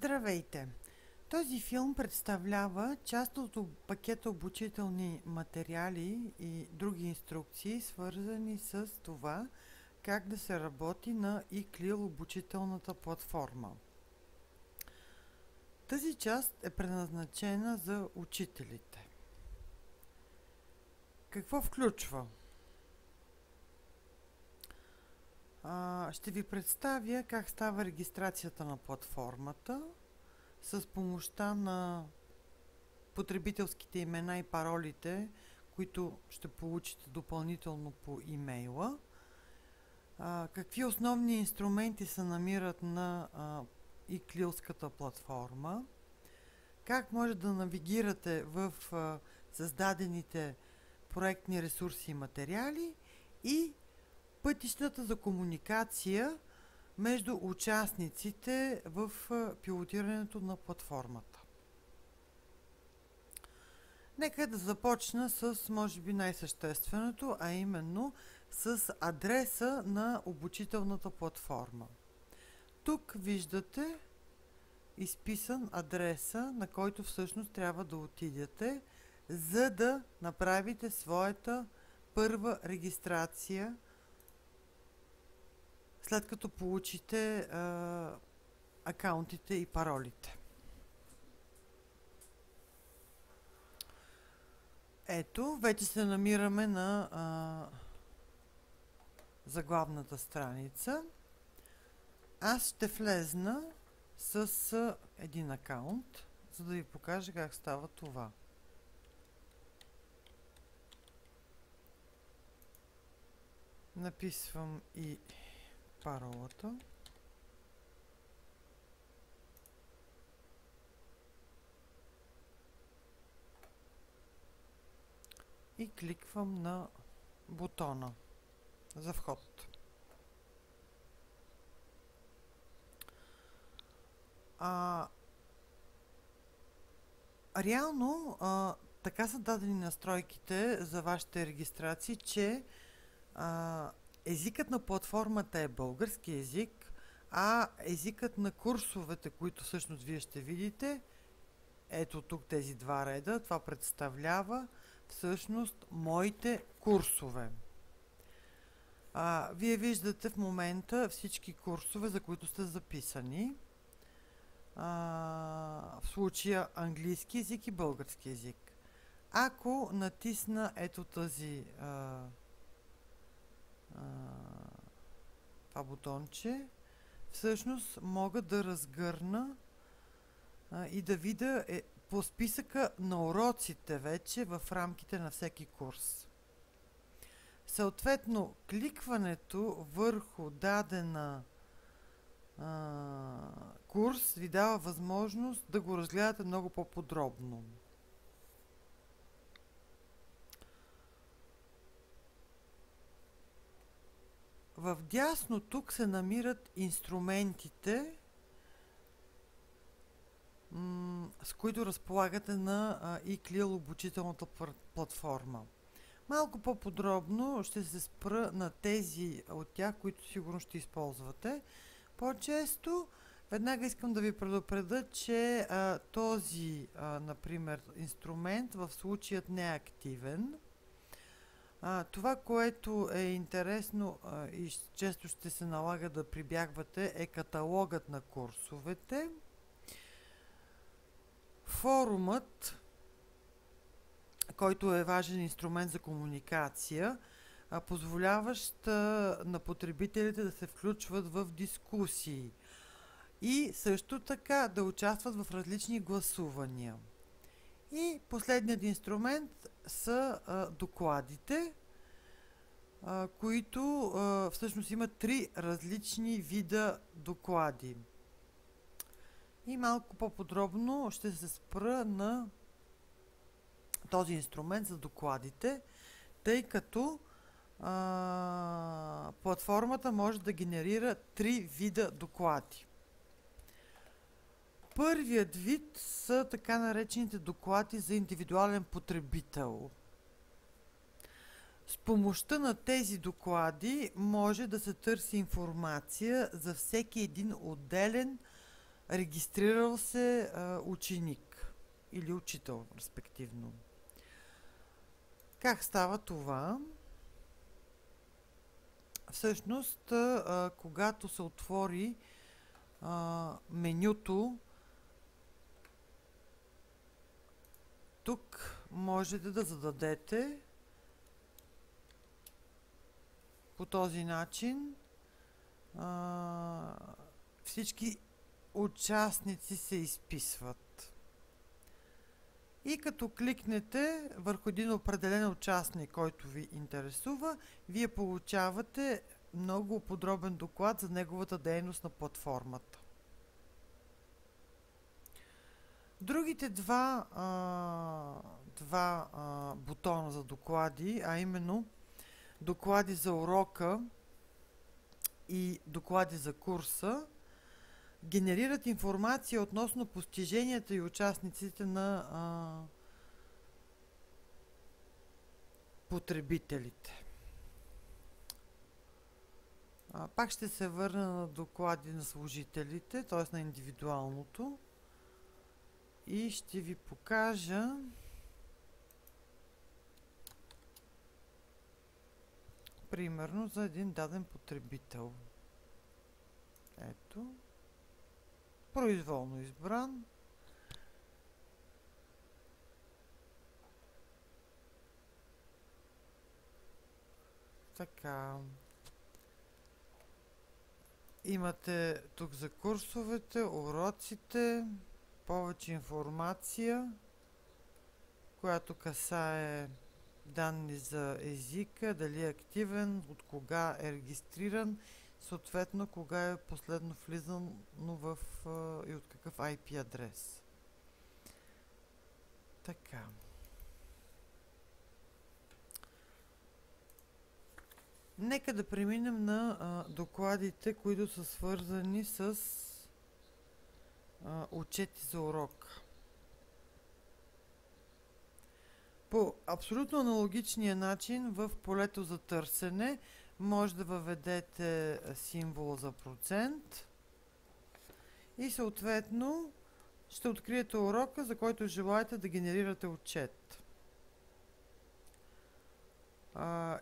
Здравейте! Този филм представлява част от пакета обучителни материали и други инструкции, свързани с това как да се работи на eClil обучителната платформа. Тази част е предназначена за учителите. Какво включва? Ще ви представя как става регистрацията на платформата с помощта на потребителските имена и паролите, които ще получите допълнително по имейла. Какви основни инструменти се намират на eClil-ската платформа, как може да навигирате в създадените проектни ресурси и материали и пътищата за комуникация между участниците в пилотирането на платформата. Нека да започна с, може би, най-същественото, а именно с адреса на обучителната платформа. Тук виждате изписан адреса, на който всъщност трябва да отидете, за да направите своята първа регистрация, след като получите акаунтите и паролите. Ето, вече се намираме на заглавната страница. Аз ще влезна с един акаунт, за да ви покажа как става това. Написвам и паролата. И кликвам на бутона за вход. Реално така са дадени настройките за вашите регистрации, че езикът на платформата е български език, а езикът на курсовете, които всъщност вие ще видите, ето тук тези два реда, това представлява всъщност моите курсове. Вие виждате в момента всички курсове, за които сте записани. В случая английски език и български език. Ако натисна ето тази това бутонче, всъщност мога да разгърна и да видя по списъка на уроците вече в рамките на всеки курс. Съответно, кликването върху дадена курс ви дава възможност да го разгледате много по-подробно. Вдясно тук се намират инструментите, с които разполагате на eClil обучителната платформа. Малко по-подробно ще се спра на тези от тях, които сигурно ще използвате по-често. Веднага искам да ви предупредя, че този, например, инструмент в случаят не е активен. Това, което е интересно и често ще се налага да прибягвате, е каталогът на курсовете. Форумът, който е важен инструмент за комуникация, позволяващ на потребителите да се включват в дискусии и също така да участват в различни гласувания. И последният инструмент са докладите, които всъщност имат три различни вида доклади. И малко по-подробно ще се спра на този инструмент за докладите, тъй като платформата може да генерира три вида доклади. Първият вид са така наречените доклади за индивидуален потребител. С помощта на тези доклади може да се търси информация за всеки един отделен регистрирал се ученик или учител, респективно. Как става това? Всъщност, когато се отвори менюто, тук можете да зададете по този начин. Всички участници се изписват. И като кликнете върху един определен участник, който ви интересува, вие получавате много подробен доклад за неговата дейност на платформата. Другите два бутона за доклади, а именно доклади за урока и доклади за курса, генерират информация относно постиженията и участниците на потребителите. Пак ще се върна на доклади на служителите, т.е. на индивидуалното, и ще ви покажа примерно за един даден потребител. Ето. Произволно избран. Така. Имате тук за курсовете, уроците, повече информация, която касае данни за езика, дали е активен, от кога е регистриран, съответно кога е последно влизано в и от какъв IP адрес. Така. Нека да преминем на докладите, които са свързани с отчети за урок. По абсолютно аналогичния начин в полето за търсене може да въведете символа за процент и съответно ще откриете урока, за който желаете да генерирате отчет.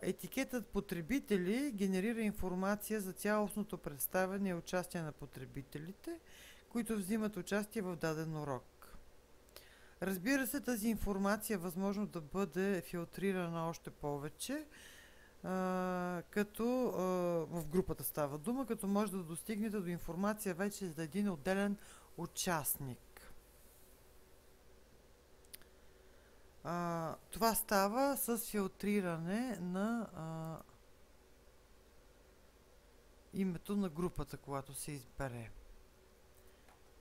Етикетът потребители генерира информация за цялостното представяне и участие на потребителите, които взимат участие в даден урок. Разбира се, тази информация е възможно да бъде филтрирана още повече, като в групата става дума, като може да достигнете до информация вече за един отделен участник. Това става с филтриране на името на групата, когато се избере.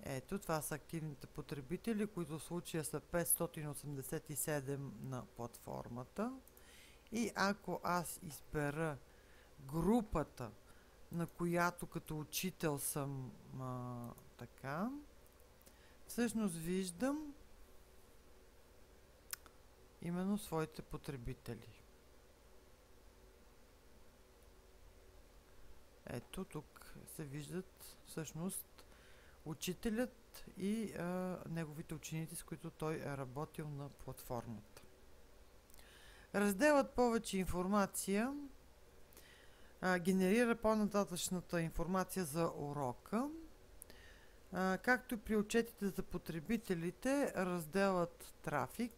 Ето, това са активните потребители, които в случая са 587 на платформата. И ако аз избера групата, на която като учител съм така, всъщност виждам именно своите потребители. Ето, тук се виждат всъщност учителят и неговите ученици, с които той е работил на платформата. Разделът повече информация генерира по-нататъчната информация за урока. Както при отчетите за потребителите, разделът трафик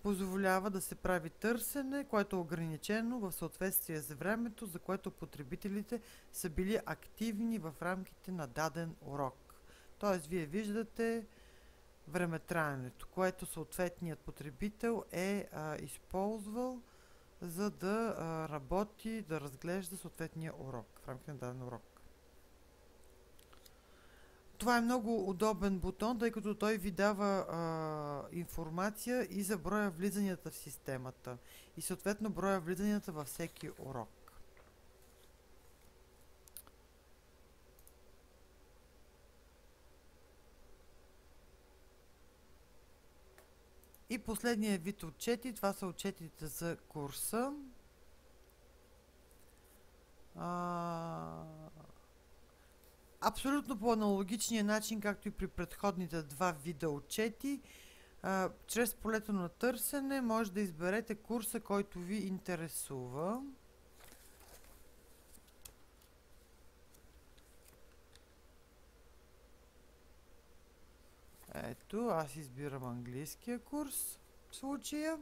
позволява да се прави търсене, което е ограничено в съответствие с времето, за което потребителите са били активни в рамките на даден урок. Тоест, вие виждате времетраенето, което съответният потребител е използвал, за да работи, да разглежда съответния урок в рамките на даден урок. Това е много удобен бутон, тъй като той ви дава информация и за броя влизанията в системата и съответно броя влизанията във всеки урок. И последният вид отчети, това са отчетите за курса. Абсолютно по аналогичния начин, както и при предходните два вида отчети, чрез полето на търсене може да изберете курса, който ви интересува. Ето, аз избирам английския курс в случая.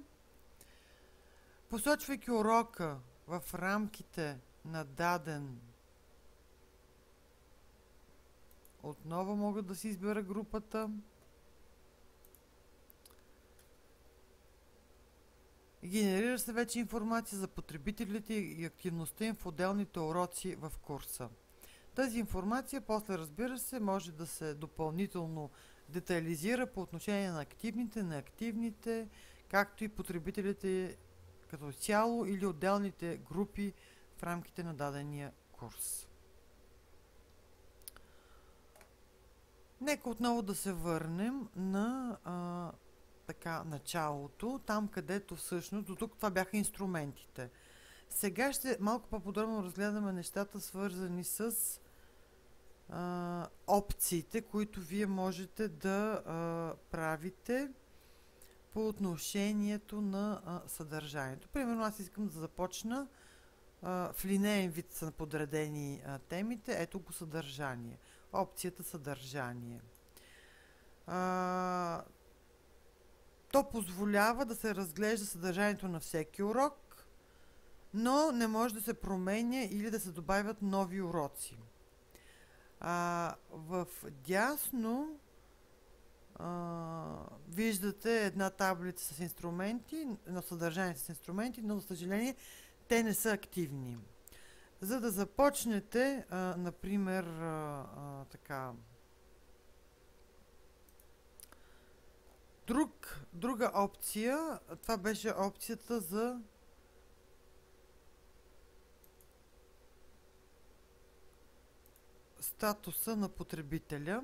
Посочвайки урока в рамките на даден, отново мога да си избера групата. Генерира се вече информация за потребителите и активността им в отделните уроци в курса. Тази информация после, разбира се, може да се допълнително детайлизира по отношение на активните, неактивните, както и потребителите като цяло или отделните групи в рамките на дадения курс. Нека отново да се върнем на началото, там където всъщност, до тук това бяха инструментите. Сега ще малко по-подробно разгледаме нещата, свързани с опциите, които вие можете да правите по отношението на съдържанието. Примерно аз искам да започна в линеен вид са подредени темите. Ето го съдържание. Опцията съдържание. То позволява да се разглежда съдържанието на всеки урок, но не може да се променя или да се добавят нови уроци. В дясно виждате една таблица с инструменти, на съдържание с инструменти, но за съжаление те не са активни. За да започнете, например, друга опция, това беше опцията за статуса на потребителя.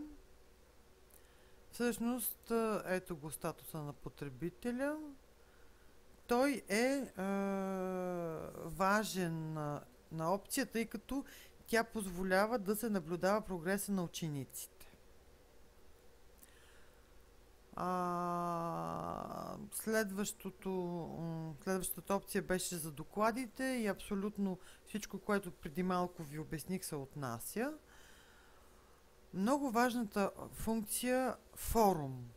Всъщност, ето го статуса на потребителя. Той е важен на опция, тъй като тя позволява да се наблюдава прогреса на учениците. Следващата опция беше за докладите и абсолютно всичко, което преди малко ви обясних, се отнася. Много важната функция форум,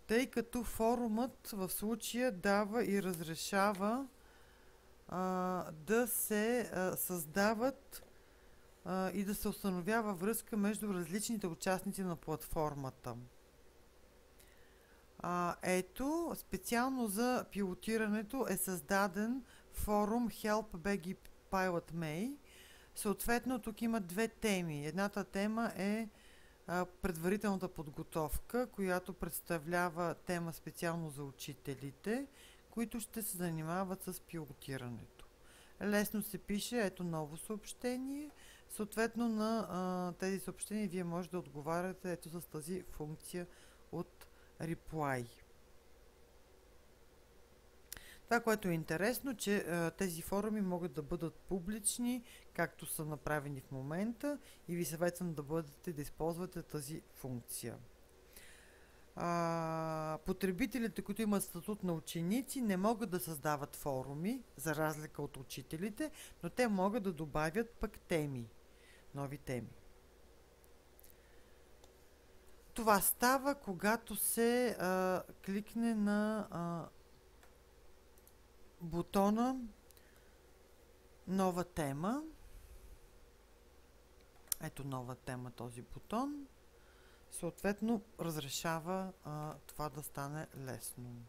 тъй като форумът в случая дава и разрешава да се създават и да се установява връзка между различните участници на платформата. Ето, специално за пилотирането е създаден форум Help BG Pilot May. Съответно, тук има две теми. Едната тема е предварителната подготовка, която представлява тема специално за учителите, които ще се занимават с пилотирането. Лесно се пише, ето ново съобщение. Съответно на тези съобщения вие може да отговаряте ето с тази функция от reply. Това, което е интересно, че тези форуми могат да бъдат публични, както са направени в момента, и ви съветвам да използвате тази функция. Потребителите, които имат статут на ученици, не могат да създават форуми, за разлика от учителите, но те могат да добавят пък теми, нови теми. Това става, когато се кликне на бутона нова тема. Ето нова тема, този бутон. Съответно, разрешава това да стане лесно.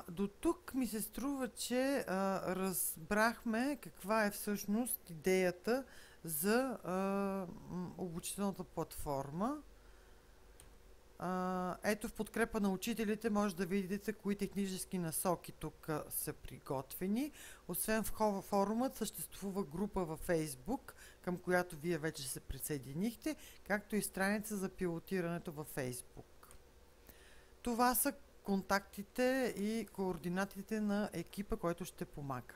До тук ми се струва, че разбрахме каква е всъщност идеята за обучителната платформа. Ето в подкрепа на учителите може да видите кои технически насоки тук са приготвени. Освен в форумът съществува група във Facebook, към която вие вече се присъединихте, както и страница за пилотирането във Facebook. Това са контактите и координатите на екипа, който ще помага.